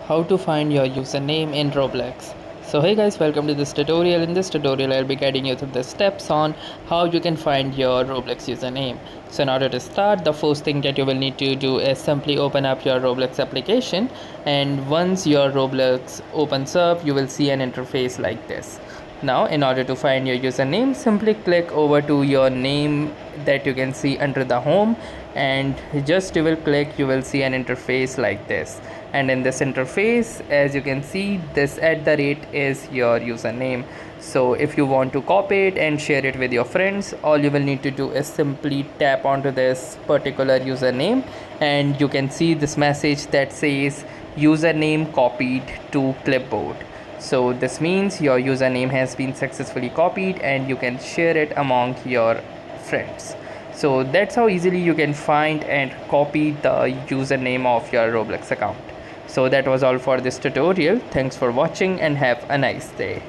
how to find your username in Roblox. So hey guys, welcome to this tutorial. In this tutorial I'll be guiding you through the steps on how you can find your Roblox username. So in order to start, the first thing that you will need to do is simply open up your Roblox application, and once your Roblox opens up you will see an interface like this. Now in order to find your username, simply click over to your name that you can see under the home, and just you will click, you will see an interface like this. And in this interface, as you can see, this @ is your username. So if you want to copy it and share it with your friends, all you will need to do is simply tap onto this particular username, and you can see this message that says username copied to clipboard. So this means your username has been successfully copied and you can share it among your friends. So that's how easily you can find and copy the username of your Roblox account. So that was all for this tutorial. Thanks for watching and have a nice day.